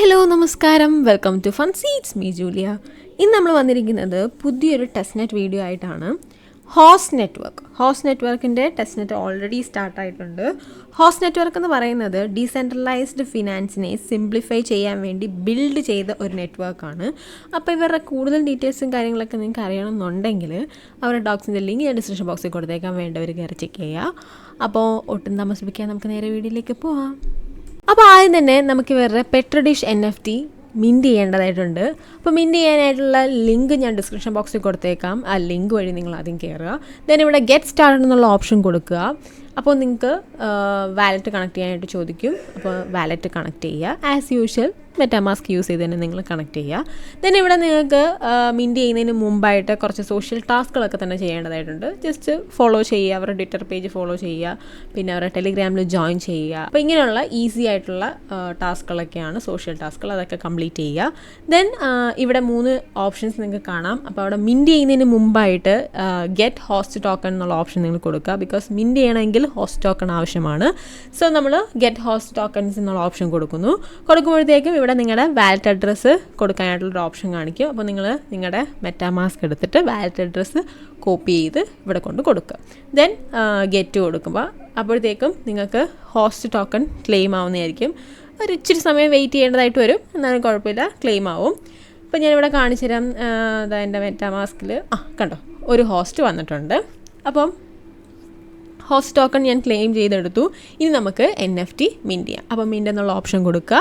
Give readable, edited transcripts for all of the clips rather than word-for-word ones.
Hello നമസ്കാരം, welcome to fun seats me Julia. ഇന്ന് നമ്മൾ വന്നിരിക്കുന്നത് പുതിയൊരു ടെസ്റ്റ് നെറ്റ് വീഡിയോ ആയിട്ടാണ്. ഹോസ്റ്റ് നെറ്റ്വർക്കിൻ്റെ ടെസ്റ്റ് നെറ്റ് ഓൾറെഡി സ്റ്റാർട്ടായിട്ടുണ്ട്. ഹോസ്റ്റ് നെറ്റ്വർക്ക് എന്ന് പറയുന്നത് ഡീസെൻട്രലൈസ്ഡ് ഫിനാൻസിനെ സിംപ്ലിഫൈ ചെയ്യാൻ വേണ്ടി ബിൽഡ് ചെയ്ത ഒരു നെറ്റ്വർക്കാണ്. അപ്പോൾ ഇവരുടെ കൂടുതൽ ഡീറ്റെയിൽസും കാര്യങ്ങളൊക്കെ നിങ്ങൾക്ക് അറിയണമെന്നുണ്ടെങ്കിൽ അവരുടെ ഡോക്സിൻ്റെ ലിങ്ക് ഞാൻ ഡിസ്ക്രിപ്ഷൻ ബോക്സിൽ കൊടുത്തേക്കാൻ വേണ്ടവർ കയറി ചെക്ക് ചെയ്യുക. അപ്പോൾ ഒട്ടും താമസിപ്പിക്കാൻ നമുക്ക് നേരെ വീഡിയോയിലേക്ക് പോവാം. അപ്പോൾ ആദ്യം തന്നെ നമുക്ക് ഇവരുടെ പെട്രഡിഷ് NFT മിൻറ്റ് ചെയ്യേണ്ടതായിട്ടുണ്ട്. അപ്പോൾ മിൻറ്റ് ചെയ്യാനായിട്ടുള്ള ലിങ്ക് ഞാൻ ഡിസ്ക്രിപ്ഷൻ ബോക്സിൽ കൊടുത്തേക്കാം. ആ ലിങ്ക് വഴി നിങ്ങൾ ആദ്യം കയറുക. ദെൻ ഇവിടെ ഗെറ്റ് സ്റ്റാർട്ടഡ് എന്നുള്ള ഓപ്ഷൻ കൊടുക്കുക. അപ്പോൾ നിങ്ങൾക്ക് വാലറ്റ് കണക്ട് ചെയ്യാനായിട്ട് ചോദിക്കും. അപ്പോൾ വാലറ്റ് കണക്ട് ചെയ്യുക. ആസ് യൂഷ്വൽ മെറ്റാമാസ്ക് യൂസ് ചെയ്ത് തന്നെ നിങ്ങൾ കണക്ട് ചെയ്യുക. ദെൻ ഇവിടെ നിങ്ങൾക്ക് മിൻറ്റ് ചെയ്യുന്നതിന് മുമ്പായിട്ട് കുറച്ച് സോഷ്യൽ ടാസ്കുകളൊക്കെ തന്നെ ചെയ്യേണ്ടതായിട്ടുണ്ട്. ജസ്റ്റ് ഫോളോ ചെയ്യുക, അവരുടെ ട്വിറ്റർ പേജ് ഫോളോ ചെയ്യുക, പിന്നെ അവരുടെ ടെലിഗ്രാമിൽ ജോയിൻ ചെയ്യുക. അപ്പോൾ ഇങ്ങനെയുള്ള ഈസി ആയിട്ടുള്ള ടാസ്കുകളൊക്കെയാണ് സോഷ്യൽ ടാസ്കുകൾ. അതൊക്കെ കംപ്ലീറ്റ് ചെയ്യുക. ദെൻ ഇവിടെ 3 ഓപ്ഷൻസ് നിങ്ങൾക്ക് കാണാം. അപ്പോൾ അവിടെ മിൻറ്റ് ചെയ്യുന്നതിന് മുമ്പായിട്ട് ഗെറ്റ് ഹോസ്റ്റ് ടോക്കൺ എന്നുള്ള ഓപ്ഷൻ നിങ്ങൾ കൊടുക്കുക. ബിക്കോസ് മിൻറ്റ് ചെയ്യണമെങ്കിൽ ഹോസ്റ്റ് ടോക്കൺ ആവശ്യമാണ്. സോ നമ്മൾ ഗെറ്റ് ഹോസ്റ്റ് ടോക്കൺസ് എന്നുള്ള ഓപ്ഷൻ കൊടുക്കുമ്പോഴത്തേക്കും ഇവിടെ നിങ്ങളുടെ വാലറ്റ് അഡ്രസ്സ് കൊടുക്കാനായിട്ടുള്ളൊരു ഓപ്ഷൻ കാണിക്കും. അപ്പോൾ നിങ്ങൾ നിങ്ങളുടെ മെറ്റാമാസ്ക് എടുത്തിട്ട് വാലറ്റ് അഡ്രസ്സ് കോപ്പി ചെയ്ത് ഇവിടെ കൊണ്ട് കൊടുക്കുക. ദെൻ ഗെറ്റ് കൊടുക്കുമ്പോൾ അപ്പോഴത്തേക്കും നിങ്ങൾക്ക് ഹോസ്റ്റ് ടോക്കൺ ക്ലെയിം ആവുന്നതായിരിക്കും. ഒരു ഇച്ചിരി സമയം വെയിറ്റ് ചെയ്യേണ്ടതായിട്ട് വരും, എന്നാലും കുഴപ്പമില്ല, ക്ലെയിം ആവും. അപ്പോൾ ഞാനിവിടെ കാണിച്ചു തരാം. എൻ്റെ മെറ്റാമാസ്കിൽ കണ്ടോ ഒരു ഹോസ്റ്റ് വന്നിട്ടുണ്ട്. അപ്പം ഹോസ്റ്റ് ടോക്കൺ ഞാൻ ക്ലെയിം ചെയ്തെടുത്തു. ഇനി നമുക്ക് NFT മിൻറ്റ് ചെയ്യാം. അപ്പോൾ മിൻറ്റ് എന്നുള്ള ഓപ്ഷൻ കൊടുക്കുക,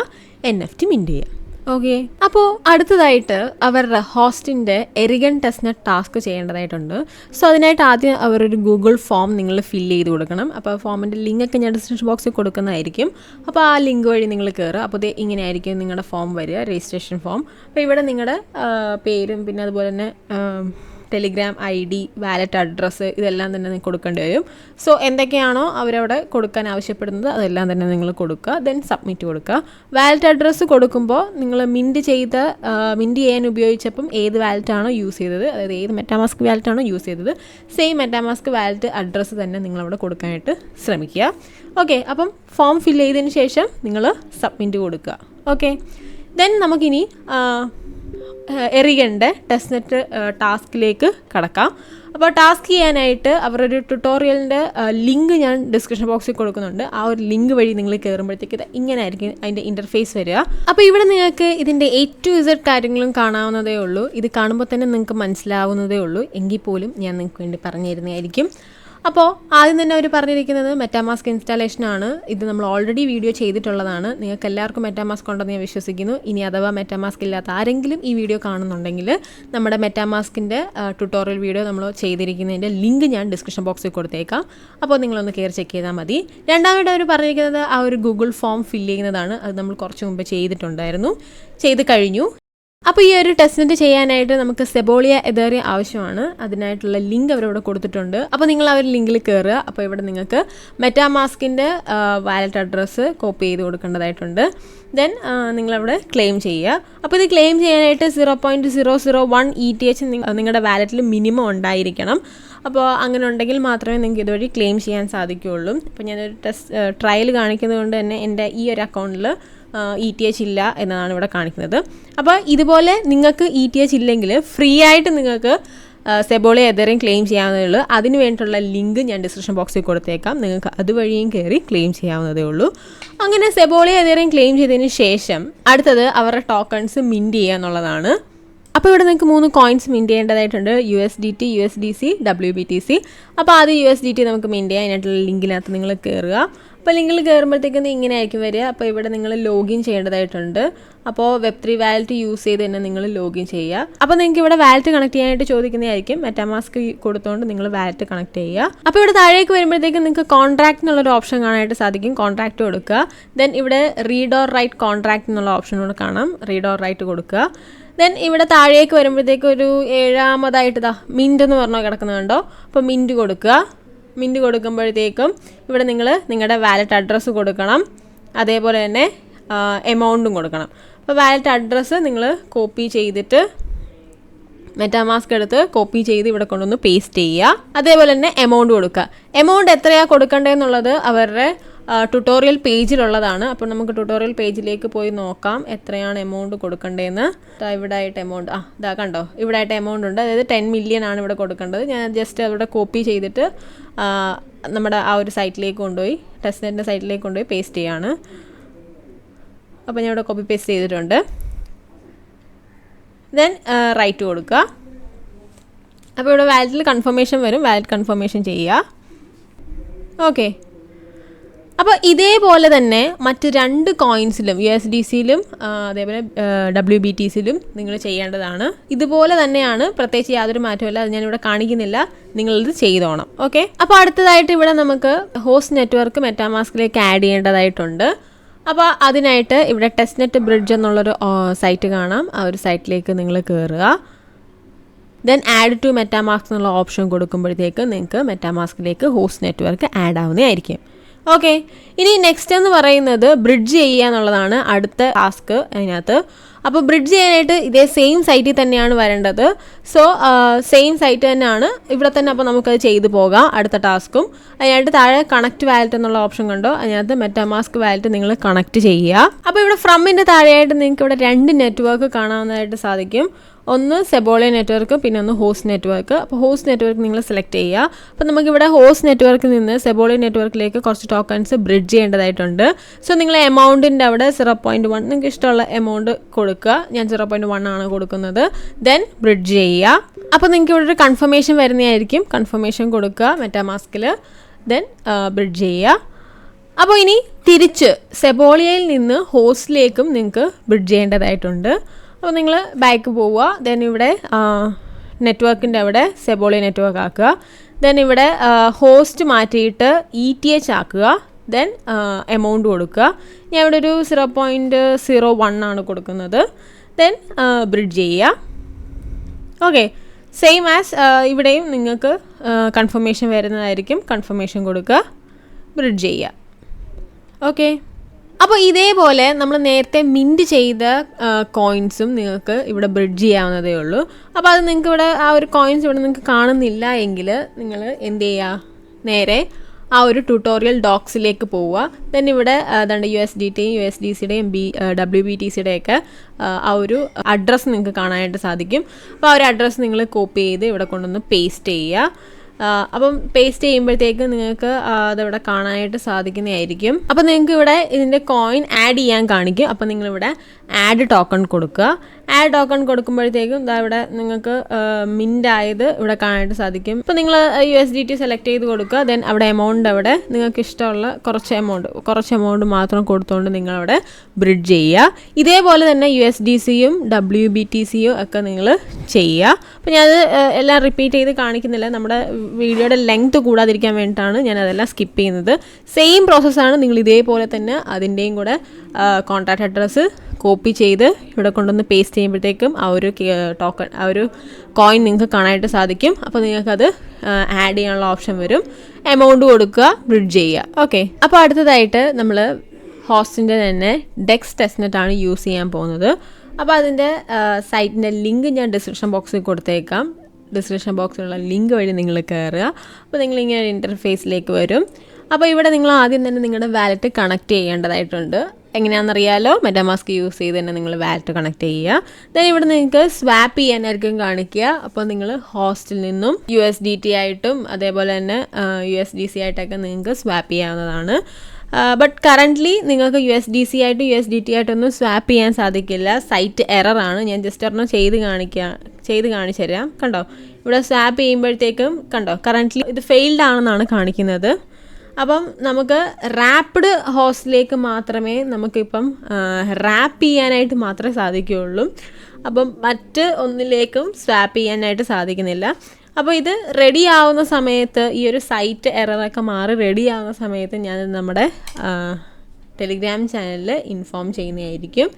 NFT മിൻറ്റ് ചെയ്യാം. ഓക്കെ, അപ്പോൾ അടുത്തതായിട്ട് അവരുടെ ഹോസ്റ്റിൻ്റെ എറിഗൺ ടെസ്റ്റ് നെറ്റ് ടാസ്ക് ചെയ്യേണ്ടതായിട്ടുണ്ട്. സോ അതിനായിട്ട് ആദ്യം അവരൊരു ഗൂഗിൾ ഫോം നിങ്ങൾ ഫില്ല് ചെയ്ത് കൊടുക്കണം. അപ്പോൾ ഫോമിൻ്റെ ലിങ്കൊക്കെ ഞാൻ ഡിസ്ക്രിപ്ഷൻ ബോക്സിൽ കൊടുക്കുന്നതായിരിക്കും. അപ്പോൾ ആ ലിങ്ക് വഴി നിങ്ങൾ കയറുക. അപ്പോൾ ഇങ്ങനെ ആയിരിക്കും നിങ്ങളുടെ ഫോം വരിക, രജിസ്ട്രേഷൻ ഫോം. അപ്പോൾ ഇവിടെ നിങ്ങളുടെ പേരും പിന്നെ അതുപോലെ തന്നെ ടെലിഗ്രാം ID, വാലറ്റ് അഡ്രസ്സ് ഇതെല്ലാം തന്നെ നിങ്ങൾക്ക് കൊടുക്കേണ്ടി വരും. സോ എന്തൊക്കെയാണോ അവരവിടെ കൊടുക്കാൻ ആവശ്യപ്പെടുന്നത് അതെല്ലാം തന്നെ നിങ്ങൾ കൊടുക്കുക. ദെൻ സബ്മിറ്റ് കൊടുക്കുക. വാലറ്റ് അഡ്രസ്സ് കൊടുക്കുമ്പോൾ നിങ്ങൾ മിൻറ്റ് ചെയ്യാൻ ഉപയോഗിച്ചപ്പം ഏത് വാലറ്റാണോ യൂസ് ചെയ്തത്, അതായത് ഏത് മെറ്റാമാസ്ക് വാലറ്റാണോ യൂസ് ചെയ്തത്, സെയിം മെറ്റാമാസ്ക് വാലറ്റ് അഡ്രസ്സ് തന്നെ നിങ്ങളവിടെ കൊടുക്കാനായിട്ട് ശ്രമിക്കുക. ഓക്കെ, അപ്പം ഫോം ഫില്ല് ചെയ്തതിന് ശേഷം നിങ്ങൾ സബ്മിറ്റ് കൊടുക്കുക. ഓക്കെ, ദെൻ നമുക്കിനി എറിഗൻ്റെ ടെസ്റ്റ് നെറ്റ് ടാസ്കിലേക്ക് കടക്കാം. അപ്പോൾ ടാസ്ക് ചെയ്യാനായിട്ട് അവരൊരു ട്യൂട്ടോറിയലിൻ്റെ ലിങ്ക് ഞാൻ ഡിസ്ക്രിപ്ഷൻ ബോക്സിൽ കൊടുക്കുന്നുണ്ട്. ആ ഒരു ലിങ്ക് വഴി നിങ്ങൾ കയറുമ്പോഴത്തേക്ക് ഇങ്ങനെ ആയിരിക്കും അതിൻ്റെ ഇൻ്റർഫേസ് വരിക. അപ്പോൾ ഇവിടെ നിങ്ങൾക്ക് ഇതിൻ്റെ A to Z കാര്യങ്ങളും കാണാവുന്നതേ ഉള്ളൂ. ഇത് കാണുമ്പോൾ തന്നെ നിങ്ങൾക്ക് മനസ്സിലാവുന്നതേ ഉള്ളൂ. എങ്കിൽ പോലും ഞാൻ നിങ്ങൾക്ക് വേണ്ടി പറഞ്ഞു തരുന്നതായിരിക്കും. അപ്പോൾ ആദ്യം തന്നെ അവർ പറഞ്ഞിരിക്കുന്നത് മെറ്റാമാസ്ക് ഇൻസ്റ്റാളേഷനാണ്. ഇത് നമ്മൾ ഓൾറെഡി വീഡിയോ ചെയ്തിട്ടുള്ളതാണ്. നിങ്ങൾക്ക് എല്ലാവർക്കും മെറ്റാമാസ്ക് ഉണ്ടെന്ന് ഞാൻ വിശ്വസിക്കുന്നു. ഇനി അഥവാ മെറ്റാമാസ്ക് ഇല്ലാത്ത ആരെങ്കിലും ഈ വീഡിയോ കാണുന്നുണ്ടെങ്കിൽ നമ്മുടെ മെറ്റാമാസ്കിൻ്റെ ട്യൂട്ടോറിയൽ വീഡിയോ നമ്മൾ ചെയ്തിരിക്കുന്നതിൻ്റെ ലിങ്ക് ഞാൻ ഡിസ്ക്രിപ്ഷൻ ബോക്സിൽ കൊടുത്തേക്കാം. അപ്പോൾ നിങ്ങളൊന്ന് കയറി ചെക്ക് ചെയ്താൽ മതി. രണ്ടാമത് അവർ പറഞ്ഞിരിക്കുന്നത് ആ ഒരു ഗൂഗിൾ ഫോം ഫില്ല് ചെയ്യുന്നതാണ്. അത് നമ്മൾ കുറച്ച് മുമ്പ് ചെയ്ത് കഴിഞ്ഞു. അപ്പോൾ ഈ ഒരു ടെസ്റ്റ് ചെയ്യാനായിട്ട് നമുക്ക് സെബോളിയ എതേറിയ ആവശ്യമാണ്. അതിനായിട്ടുള്ള ലിങ്ക് അവരവിടെ കൊടുത്തിട്ടുണ്ട്. അപ്പോൾ നിങ്ങൾ ആ ഒരു ലിങ്കിൽ കയറുക. അപ്പോൾ ഇവിടെ നിങ്ങൾക്ക് മെറ്റാമാസ്കിൻ്റെ വാലറ്റ് അഡ്രസ്സ് കോപ്പി ചെയ്ത് കൊടുക്കേണ്ടതായിട്ടുണ്ട്. ദെൻ നിങ്ങളവിടെ ക്ലെയിം ചെയ്യുക. അപ്പോൾ ഇത് ക്ലെയിം ചെയ്യാനായിട്ട് 0.001 ETH നിങ്ങളുടെ വാലറ്റിൽ മിനിമം ഉണ്ടായിരിക്കണം. അപ്പോൾ അങ്ങനെ ഉണ്ടെങ്കിൽ മാത്രമേ നിങ്ങൾക്ക് ഇതുവഴി ക്ലെയിം ചെയ്യാൻ സാധിക്കുകയുള്ളൂ. അപ്പോൾ ഞാനൊരു ട്രയൽ കാണിക്കുന്നത് കൊണ്ട് തന്നെ എൻ്റെ ഈ ഒരു അക്കൗണ്ടിൽ ETH ഇല്ല എന്നതാണ് ഇവിടെ കാണിക്കുന്നത്. അപ്പോൾ ഇതുപോലെ നിങ്ങൾക്ക് ETH ഇല്ലെങ്കിൽ ഫ്രീ ആയിട്ട് നിങ്ങൾക്ക് സെബോളിയ എതേറിയം ക്ലെയിം ചെയ്യാവുന്നതേ ഉള്ളൂ. അതിന് വേണ്ടിയിട്ടുള്ള ലിങ്ക് ഞാൻ ഡിസ്ക്രിപ്ഷൻ ബോക്സിൽ കൊടുത്തേക്കാം. നിങ്ങൾക്ക് അതുവഴിയും കയറി ക്ലെയിം ചെയ്യാവുന്നതേ ഉള്ളൂ. അങ്ങനെ സെബോളിയ എതേറിയം ക്ലെയിം ചെയ്തതിന് ശേഷം അടുത്തത് അവരുടെ ടോക്കൺസ് മിൻറ്റ് ചെയ്യുക എന്നുള്ളതാണ്. അപ്പോൾ ഇവിടെ നിങ്ങൾക്ക് 3 കോയിൻസ് മിൻറ്റ് ചെയ്യേണ്ടതായിട്ടുണ്ട്. USDT, USDC, WBTC. അപ്പോൾ ആദ്യം USDT നമുക്ക് മിൻറ്റ് ചെയ്യാം. അതിനായിട്ടുള്ള ലിങ്കിനകത്ത് നിങ്ങൾ കയറുക. അപ്പോൾ ലിങ്കിൽ കയറുമ്പോഴത്തേക്കും ഇങ്ങനെ ആയിരിക്കും വരിക. അപ്പോൾ ഇവിടെ നിങ്ങൾ ലോഗിൻ ചെയ്യേണ്ടതായിട്ടുണ്ട്. അപ്പോൾ Web3 വാലറ്റ് യൂസ് ചെയ്ത് തന്നെ നിങ്ങൾ ലോഗിൻ ചെയ്യുക. അപ്പോൾ നിങ്ങൾക്ക് ഇവിടെ വാലറ്റ് കണക്ട് ചെയ്യാനായിട്ട് ചോദിക്കുന്നതായിരിക്കും. മെറ്റാമാസ്ക് കൊടുത്തുകൊണ്ട് നിങ്ങൾ വാലറ്റ് കണക്ട് ചെയ്യുക. അപ്പോൾ ഇവിടെ താഴേക്ക് വരുമ്പോഴത്തേക്കും നിങ്ങൾക്ക് കോൺട്രാക്ട് എന്നുള്ളൊരു ഓപ്ഷൻ കാണാനായിട്ട് സാധിക്കും. കോൺട്രാക്ട് കൊടുക്കുക. ദെൻ ഇവിടെ റീഡ് ഓർ റൈറ്റ് കോൺട്രാക്ട് എന്നുള്ള ഓപ്ഷൻ കൂടെ കാണാം. റീഡ് ഓർ റൈറ്റ് കൊടുക്കുക. ദെൻ ഇവിടെ താഴേക്ക് വരുമ്പോഴത്തേക്കും ഒരു 7ാമതായിട്ട് മിൻറ്റ് എന്ന് പറഞ്ഞാൽ കിടക്കുന്നത് കണ്ടോ. അപ്പോൾ മിൻറ്റ് കൊടുക്കുക. മിൻറ്റ് കൊടുക്കുമ്പോഴത്തേക്കും ഇവിടെ നിങ്ങൾ നിങ്ങളുടെ വാലറ്റ് അഡ്രസ്സ് കൊടുക്കണം. അതേപോലെ തന്നെ എമൗണ്ടും കൊടുക്കണം. അപ്പോൾ വാലറ്റ് അഡ്രസ്സ് നിങ്ങൾ കോപ്പി ചെയ്തിട്ട് മെറ്റാമാസ്ക് എടുത്ത് കോപ്പി ചെയ്ത് ഇവിടെ കൊണ്ടുവന്ന് പേസ്റ്റ് ചെയ്യുക. അതേപോലെ തന്നെ എമൗണ്ട് കൊടുക്കുക. എമൗണ്ട് എത്രയാണ് കൊടുക്കേണ്ടതെന്നുള്ളത് അവരുടെ ട്യൂട്ടോറിയൽ പേജിലുള്ളതാണ്. അപ്പോൾ നമുക്ക് ട്യൂട്ടോറിയൽ പേജിലേക്ക് പോയി നോക്കാം എത്രയാണ് എമൗണ്ട് കൊടുക്കേണ്ടതെന്ന്. ഇവിടെ ആയിട്ട് എമൗണ്ട് ഇതാ കണ്ടോ, ഇവിടെ ആയിട്ട് എമൗണ്ട് ഉണ്ട്. അതായത് 10 million ആണ് ഇവിടെ കൊടുക്കേണ്ടത്. ഞാൻ ജസ്റ്റ് അവിടെ കോപ്പി ചെയ്തിട്ട് നമ്മുടെ ആ ഒരു സൈറ്റിലേക്ക് കൊണ്ടുപോയി, ടെസ്റ്റ്നെറ്റിൻ്റെ സൈറ്റിലേക്ക് കൊണ്ടുപോയി പേസ്റ്റ് ചെയ്യാണ്. അപ്പോൾ ഞാൻ ഇവിടെ കോപ്പി പേസ്റ്റ് ചെയ്തിട്ടുണ്ട്. ദെൻ റൈറ്റ് കൊടുക്കുക. അപ്പോൾ ഇവിടെ വാലറ്റിൽ കൺഫർമേഷൻ വരും, വാലറ്റ് കൺഫർമേഷൻ ചെയ്യുക. ഓക്കെ, അപ്പോൾ ഇതേപോലെ തന്നെ മറ്റ് 2 കോയിൻസിലും USDCയിലും അതേപോലെ WBTCയിലും നിങ്ങൾ ചെയ്യേണ്ടതാണ്. ഇതുപോലെ തന്നെയാണ്, പ്രത്യേകിച്ച് യാതൊരു മാറ്റമില്ല. അത് ഞാനിവിടെ കാണിക്കുന്നില്ല, നിങ്ങളിത് ചെയ്തോണം. ഓക്കെ, അപ്പോൾ അടുത്തതായിട്ട് ഇവിടെ നമുക്ക് ഹോസ്റ്റ് നെറ്റ്വർക്ക് മെറ്റാമാസ്കിലേക്ക് ആഡ് ചെയ്യേണ്ടതായിട്ടുണ്ട്. അപ്പോൾ അതിനായിട്ട് ഇവിടെ ടെസ്റ്റ്നെറ്റ് ബ്രിഡ്ജ് എന്നുള്ളൊരു സൈറ്റ് കാണാം. ആ ഒരു സൈറ്റിലേക്ക് നിങ്ങൾ കയറുക. ദെൻ ആഡ് ടു മെറ്റാമാസ്ക് എന്നുള്ള ഓപ്ഷൻ കൊടുക്കുമ്പോഴത്തേക്ക് നിങ്ങൾക്ക് മെറ്റാമാസ്കിലേക്ക് ഹോസ്റ്റ് നെറ്റ്വർക്ക് ആഡ് ആവുന്നതായിരിക്കും. ഓക്കെ, ഇനി നെക്സ്റ്റ് എന്ന് പറയുന്നത് ബ്രിഡ്ജ് ചെയ്യുക എന്നുള്ളതാണ് അടുത്ത ടാസ്ക് അതിനകത്ത്. അപ്പോൾ ബ്രിഡ്ജ് ചെയ്യാനായിട്ട് ഇതേ സെയിം സൈറ്റിൽ തന്നെയാണ് വരേണ്ടത്. സോ സെയിം സൈറ്റ് തന്നെയാണ് ഇവിടെ തന്നെ. അപ്പോൾ നമുക്കത് ചെയ്തു പോകാം അടുത്ത ടാസ്കും. അതിനായിട്ട് താഴെ കണക്ട് വാലറ്റ് എന്നുള്ള ഓപ്ഷൻ കണ്ടോ, അതിനകത്ത് മെറ്റാമാസ്ക് വാലറ്റ് നിങ്ങൾ കണക്ട് ചെയ്യുക. അപ്പോൾ ഇവിടെ ഫ്രമിൻ്റെ താഴെയായിട്ട് നിങ്ങൾക്ക് ഇവിടെ 2 നെറ്റ്വർക്ക് കാണാവുന്നതായിട്ട് സാധിക്കും. ഒന്ന് സെബോളിയ നെറ്റ്വർക്ക്, പിന്നെ ഒന്ന് ഹോസ്റ്റ് നെറ്റ്വർക്ക്. അപ്പോൾ ഹോസ്റ്റ് നെറ്റ്വർക്ക് നിങ്ങൾ സെലക്ട് ചെയ്യുക. അപ്പോൾ നമുക്കിവിടെ ഹോസ്റ്റ് നെറ്റ്വർക്കിൽ നിന്ന് സെബോളിയ നെറ്റ്വർക്കിലേക്ക് കുറച്ച് ടോക്കൺസ് ബ്രിഡ്ജ് ചെയ്യേണ്ടതായിട്ടുണ്ട്. സോ നിങ്ങൾ എമൗണ്ടിൻ്റെ അവിടെ 0.1 നിങ്ങൾക്ക് ഇഷ്ടമുള്ള എമൗണ്ട് കൊടുക്കുക. ഞാൻ 0.1 ആണ് കൊടുക്കുന്നത്. ദെൻ ബ്രിഡ്ജ് ചെയ്യുക. അപ്പോൾ നിങ്ങൾക്ക് ഇവിടെ ഒരു കൺഫർമേഷൻ വരുന്നതായിരിക്കും. കൺഫർമേഷൻ കൊടുക്കുക മെറ്റാമാസ്കിൽ. ദെൻ ബ്രിഡ്ജ് ചെയ്യുക. അപ്പോൾ ഇനി തിരിച്ച് സെബോളിയയിൽ നിന്ന് ഹോസ്റ്റിലേക്കും നിങ്ങൾക്ക് ബ്രിഡ്ജ് ചെയ്യേണ്ടതായിട്ടുണ്ട്. അപ്പോൾ നിങ്ങൾ ബാക്ക് പോവുക. ദെൻ ഇവിടെ നെറ്റ്വർക്കിൻ്റെ അവിടെ സെബോളിയ നെറ്റ്വർക്ക് ആക്കുക. ദെൻ ഇവിടെ ഹോസ്റ്റ് മാറ്റിയിട്ട് ETH ആക്കുക. ദെൻ എമൗണ്ട് കൊടുക്കുക. ഞാൻ ഇവിടെ ഒരു 0.01 ആണ് കൊടുക്കുന്നത്. ദെൻ ബ്രിഡ്ജ് ചെയ്യുക. ഓക്കെ, സെയിം ആസ് ഇവിടെയും നിങ്ങൾക്ക് കൺഫർമേഷൻ വരുന്നതായിരിക്കും. കൺഫർമേഷൻ കൊടുക്കുക, ബ്രിഡ്ജ് ചെയ്യുക. ഓക്കെ, അപ്പോൾ ഇതേപോലെ നമ്മൾ നേരത്തെ മിൻറ്റ് ചെയ്ത കോയിൻസും നിങ്ങൾക്ക് ഇവിടെ ബ്രിഡ്ജ് ചെയ്യാവുന്നതേ ഉള്ളൂ. അപ്പോൾ അത് നിങ്ങൾക്ക് ഇവിടെ ആ ഒരു കോയിൻസ് ഇവിടെ നിങ്ങൾക്ക് കാണുന്നില്ല എങ്കിൽ നിങ്ങൾ എന്ത് ചെയ്യുക, നേരെ ആ ഒരു ട്യൂട്ടോറിയൽ ഡോക്സിലേക്ക് പോവുക. ദെൻ ഇവിടെ അതാണ്ട് USDTയും USDCയുടെയും WBTCയുടെയൊക്കെ ആ ഒരു അഡ്രസ്സ് നിങ്ങൾക്ക് കാണാനായിട്ട് സാധിക്കും. അപ്പോൾ ആ ഒരു അഡ്രസ്സ് നിങ്ങൾ കോപ്പി ചെയ്ത് ഇവിടെ കൊണ്ടുവന്ന് പേസ്റ്റ് ചെയ്യുക. അപ്പം പേസ്റ്റ് ചെയ്യുമ്പോഴത്തേക്ക് നിങ്ങൾക്ക് അതവിടെ കാണാനായിട്ട് സാധിക്കുന്നതായിരിക്കും. അപ്പോൾ നിങ്ങൾക്ക് ഇവിടെ ഇതിൻ്റെ കോയിൻ ആഡ് ചെയ്യാൻ കാണിക്കും. അപ്പോൾ നിങ്ങളിവിടെ ആഡ് ടോക്കൺ കൊടുക്കുക. ആഡ് ടോക്കൺ കൊടുക്കുമ്പോഴത്തേക്കും ഇതാ ഇവിടെ നിങ്ങൾക്ക് മിൻ്റ് ആയത് ഇവിടെ കാണാനായിട്ട് സാധിക്കും. ഇപ്പോൾ നിങ്ങൾ USDT സെലക്ട് ചെയ്ത് കൊടുക്കുക. ദെൻ അവിടെ എമൗണ്ട് അവിടെ നിങ്ങൾക്ക് ഇഷ്ടമുള്ള കുറച്ച് എമൗണ്ട് മാത്രം കൊടുത്തുകൊണ്ട് നിങ്ങളവിടെ ബ്രിഡ്ജ് ചെയ്യുക. ഇതേപോലെ തന്നെ USDCയും WBTCയും ഒക്കെ നിങ്ങൾ ചെയ്യുക. അപ്പോൾ ഞാനത് എല്ലാം റിപ്പീറ്റ് ചെയ്ത് കാണിക്കുന്നില്ല, നമ്മുടെ വീഡിയോയുടെ ലെങ്ത് കൂടാതിരിക്കാൻ വേണ്ടിയിട്ടാണ് ഞാനതെല്ലാം സ്കിപ്പ് ചെയ്യുന്നത്. സെയിം പ്രോസസ്സാണ്. നിങ്ങൾ ഇതേപോലെ തന്നെ അതിൻ്റെയും കൂടെ കോൺടാക്റ്റ് അഡ്രസ്സ് കോപ്പി ചെയ്ത് ഇവിടെ കൊണ്ടുവന്ന് പേസ്റ്റ് ചെയ്യുമ്പോഴത്തേക്കും ആ ഒരു ടോക്കൺ, ആ ഒരു കോയിൻ നിങ്ങൾക്ക് കാണാനായിട്ട് സാധിക്കും. അപ്പോൾ നിങ്ങൾക്കത് ആഡ് ചെയ്യാനുള്ള ഓപ്ഷൻ വരും. എമൗണ്ട് കൊടുക്കുക, ബ്രിഡ്ജ് ചെയ്യുക. ഓക്കെ, അപ്പോൾ അടുത്തതായിട്ട് നമ്മൾ ഹോസ്റ്റിൻ്റെ തന്നെ ഡെക്സ് ടെസ്റ്റ്നെറ്റ് ആണ് യൂസ് ചെയ്യാൻ പോകുന്നത്. അപ്പോൾ അതിൻ്റെ സൈറ്റിൻ്റെ ലിങ്ക് ഞാൻ ഡിസ്ക്രിപ്ഷൻ ബോക്സിൽ കൊടുത്തേക്കാം. ഡിസ്ക്രിപ്ഷൻ ബോക്സിലുള്ള ലിങ്ക് വഴി നിങ്ങൾ കയറുക. അപ്പോൾ നിങ്ങളിങ്ങനെ ഇൻ്റർഫേസിലേക്ക് വരും. അപ്പോൾ ഇവിടെ നിങ്ങൾ ആദ്യം തന്നെ നിങ്ങളുടെ വാലറ്റ് കണക്ട് ചെയ്യേണ്ടതായിട്ടുണ്ട്. എങ്ങനെയാണെന്നറിയാലോ, മെറ്റാമാസ്ക് യൂസ് ചെയ്ത് തന്നെ നിങ്ങൾ വാലറ്റ് കണക്ട് ചെയ്യുക. ദെൻ ഇവിടെ നിങ്ങൾക്ക് സ്വാപ്പ് ചെയ്യാനായിരിക്കും കാണിക്കുക. അപ്പോൾ നിങ്ങൾ ഹോസ്റ്റിൽ നിന്നും USDT ആയിട്ടും അതേപോലെ തന്നെ USDC ആയിട്ടൊക്കെ നിങ്ങൾക്ക് സ്വാപ്പ് ചെയ്യാവുന്നതാണ്. ബട്ട് കറൻ്റ്ലി നിങ്ങൾക്ക് USDC ആയിട്ട് USDT ആയിട്ടൊന്നും സ്വാപ്പ് ചെയ്യാൻ സാധിക്കില്ല. സൈറ്റ് എററാണ്. ഞാൻ ജസ്റ്റ് ഒരെണ്ണം ചെയ്ത് കാണിച്ചു തരാം. കണ്ടോ, ഇവിടെ സ്വാപ്പ് ചെയ്യുമ്പോഴത്തേക്കും കണ്ടോ കറൻ്റ്ലി ഇത് ഫെയിൽഡ് ആണെന്നാണ് കാണിക്കുന്നത്. അപ്പം നമുക്ക് റാപ്പിഡ് ഹോസ്റ്റിലേക്ക് മാത്രമേ നമുക്കിപ്പം റാപ്പ് ചെയ്യാനായിട്ട് മാത്രമേ സാധിക്കുകയുള്ളൂ. അപ്പം മറ്റ് ഒന്നിലേക്കും സ്വാപ്പ് ചെയ്യാനായിട്ട് സാധിക്കുന്നില്ല. അപ്പോൾ ഇത് റെഡി ആവുന്ന സമയത്ത്, ഈ ഒരു സൈറ്റ് എററൊക്കെ മാറി റെഡി ആവുന്ന സമയത്ത് ഞാൻ നമ്മുടെ ടെലിഗ്രാം ചാനലിൽ ഇൻഫോം ചെയ്യുന്നതായിരിക്കും.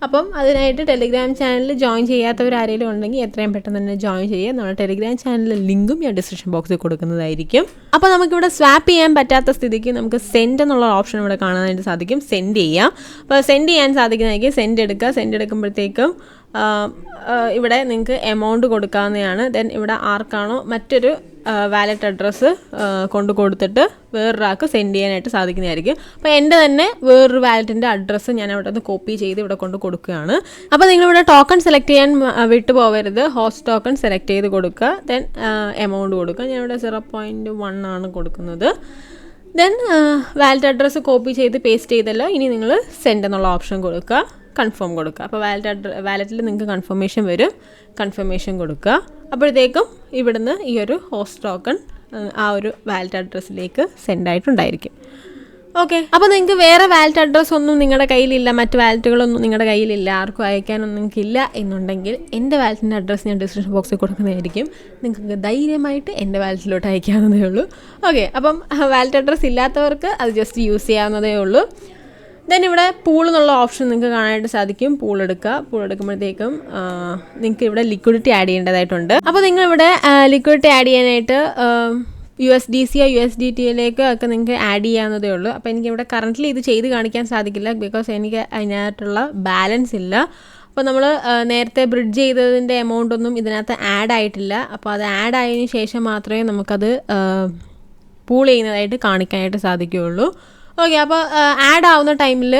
അപ്പം അതിനായിട്ട് ടെലിഗ്രാം ചാനലിൽ ജോയിൻ ചെയ്യാത്തവരാരെങ്കിലും ഉണ്ടെങ്കിൽ എത്രയും പെട്ടെന്ന് തന്നെ ജോയിൻ ചെയ്യുക. നമ്മുടെ ടെലിഗ്രാം ചാനലിലെ ലിങ്കും ഞാൻ ഡിസ്ക്രിപ്ഷൻ ബോക്സിൽ കൊടുക്കുന്നതായിരിക്കും. അപ്പോൾ നമുക്കിവിടെ സ്വാപ്പ് ചെയ്യാൻ പറ്റാത്ത സ്ഥിതിക്ക് നമുക്ക് സെൻഡ് എന്നുള്ള ഓപ്ഷൻ ഇവിടെ കാണാനായിട്ട് സാധിക്കും. സെൻഡ് ചെയ്യാം. അപ്പോൾ സെൻഡ് ചെയ്യാൻ സാധിക്കുന്നതായിരിക്കും. സെൻഡ് എടുക്കുക. സെൻഡ് എടുക്കുമ്പോഴത്തേക്കും ഇവിടെ നിങ്ങൾക്ക് എമൗണ്ട് കൊടുക്കാവുന്നതാണ്. ദെൻ ഇവിടെ ആർക്കാണോ മറ്റൊരു വാലറ്റ് അഡ്രസ്സ് കൊടുത്തിട്ട് വേറൊരാൾക്ക് സെൻഡ് ചെയ്യാനായിട്ട് സാധിക്കുന്നതായിരിക്കും. അപ്പോൾ എൻ്റെ തന്നെ വേറൊരു വാലറ്റിൻ്റെ അഡ്രസ്സ് ഞാൻ അവിടെ നിന്ന് കോപ്പി ചെയ്ത് ഇവിടെ കൊണ്ട് കൊടുക്കുകയാണ്. അപ്പോൾ നിങ്ങളിവിടെ ടോക്കൺ സെലക്ട് ചെയ്യാൻ വിട്ടു പോകരുത്. ഹോസ്റ്റ് ടോക്കൺ സെലക്ട് ചെയ്ത് കൊടുക്കുക. ദെൻ എമൗണ്ട് കൊടുക്കുക. ഞാനിവിടെ 0.1 ആണ് കൊടുക്കുന്നത്. ദെൻ വാലറ്റ് അഡ്രസ്സ് കോപ്പി ചെയ്ത് പേസ്റ്റ് ചെയ്തല്ലോ. ഇനി നിങ്ങൾ സെൻഡ് എന്നുള്ള ഓപ്ഷൻ കൊടുക്കുക, കൺഫേം കൊടുക്കുക. അപ്പോൾ വാലറ്റിൽ നിങ്ങൾക്ക് കൺഫർമേഷൻ വരും. കൺഫർമേഷൻ കൊടുക്കുക. അപ്പോഴത്തേക്കും ഇവിടുന്ന് ഈ ഒരു ഹോസ്റ്റ് ടോക്കൺ ആ ഒരു വാലറ്റ് അഡ്രസ്സിലേക്ക് സെൻഡ് ആയിട്ടുണ്ടായിരിക്കും. ഓക്കെ, അപ്പോൾ നിങ്ങൾക്ക് വേറെ വാലറ്റ് അഡ്രസ്സ് ഒന്നും നിങ്ങളുടെ കയ്യിലില്ല, മറ്റ് വാലറ്റുകളൊന്നും നിങ്ങളുടെ കയ്യിലില്ല, ആർക്കും അയക്കാനൊന്നും നിങ്ങൾക്കില്ല എന്നുണ്ടെങ്കിൽ എൻ്റെ വാലറ്റിൻ്റെ അഡ്രസ്സ് ഞാൻ ഡിസ്ക്രിപ്ഷൻ ബോക്സിൽ കൊടുക്കുന്നതായിരിക്കും. നിങ്ങൾക്ക് ധൈര്യമായിട്ട് എൻ്റെ വാലറ്റിലോട്ട് അയക്കാവുന്നതേ ഉള്ളൂ. ഓക്കെ, അപ്പം വാലറ്റ് അഡ്രസ്സ് ഇല്ലാത്തവർക്ക് അത് ജസ്റ്റ് യൂസ് ചെയ്യാവുന്നതേ ഉള്ളൂ. ദെൻ ഇവിടെ പൂൾ എന്നുള്ള ഓപ്ഷൻ നിങ്ങൾക്ക് കാണാനായിട്ട് സാധിക്കും. പൂൾ എടുക്കുമ്പോഴത്തേക്കും നിങ്ങൾക്ക് ഇവിടെ ലിക്വിഡിറ്റി ആഡ് ചെയ്യേണ്ടതായിട്ടുണ്ട്. അപ്പോൾ നിങ്ങളിവിടെ ലിക്വിഡിറ്റി ആഡ് ചെയ്യാനായിട്ട് USDC USDT ഒക്കെ നിങ്ങൾക്ക് ആഡ് ചെയ്യാവുന്നതേ ഉള്ളൂ. അപ്പോൾ എനിക്കിവിടെ കറൻ്റ്ലി ഇത് ചെയ്ത് കാണിക്കാൻ സാധിക്കില്ല, ബിക്കോസ് എനിക്ക് അതിനകത്തുള്ള ബാലൻസ് ഇല്ല. അപ്പോൾ നമ്മൾ നേരത്തെ ബ്രിഡ്ജ് ചെയ്തതിൻ്റെ എമൗണ്ട് ഒന്നും ഇതിനകത്ത് ആഡ് ആയിട്ടില്ല. അപ്പോൾ അത് ആഡ് ആയതിനു ശേഷം മാത്രമേ നമുക്കത് പൂൾ ചെയ്യുന്നതായിട്ട് കാണിക്കാനായിട്ട് സാധിക്കുകയുള്ളൂ. ഓക്കെ, അപ്പോൾ ആഡ് ആവുന്ന ടൈമിൽ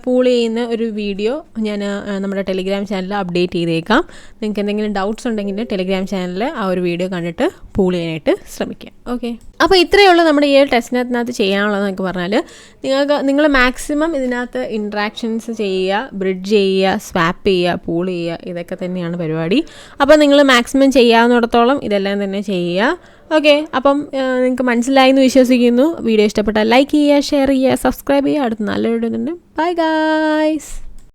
പൂൾ ചെയ്യുന്ന ഒരു വീഡിയോ ഞാൻ നമ്മുടെ ടെലിഗ്രാം ചാനലിൽ അപ്ഡേറ്റ് ചെയ്തേക്കാം. നിങ്ങൾക്ക് എന്തെങ്കിലും ഡൗട്ട്സ് ഉണ്ടെങ്കിൽ ടെലിഗ്രാം ചാനലിൽ ആ ഒരു വീഡിയോ കണ്ടിട്ട് പൂൾ ചെയ്യാനായിട്ട് ശ്രമിക്കാം. ഓക്കെ, അപ്പോൾ ഇത്രയേ ഉള്ളൂ നമ്മുടെ ഈ ടെസ്റ്റിനകത്ത് ചെയ്യാനുള്ളതെന്ന് നിങ്ങൾക്ക് പറഞ്ഞാൽ നിങ്ങൾ മാക്സിമം ഇതിനകത്ത് ഇൻട്രാക്ഷൻസ് ചെയ്യുക, ബ്രിഡ്ജ് ചെയ്യുക, സ്വാപ്പ് ചെയ്യുക, പൂൾ ചെയ്യുക, ഇതൊക്കെ തന്നെയാണ് പരിപാടി. അപ്പോൾ നിങ്ങൾ മാക്സിമം ചെയ്യാവുന്നിടത്തോളം ഇതെല്ലാം തന്നെ ചെയ്യുക. ഓക്കെ, അപ്പം നിങ്ങൾക്ക് മനസ്സിലായി എന്ന് വിശ്വസിക്കുന്നു. വീഡിയോ ഇഷ്ടപ്പെട്ടാൽ ലൈക്ക് ചെയ്യുക, ഷെയർ ചെയ്യുക, സബ്സ്ക്രൈബ് ചെയ്യുക. അടുത്ത നല്ല വീഡിയോ ഉണ്ട്. Bye guys.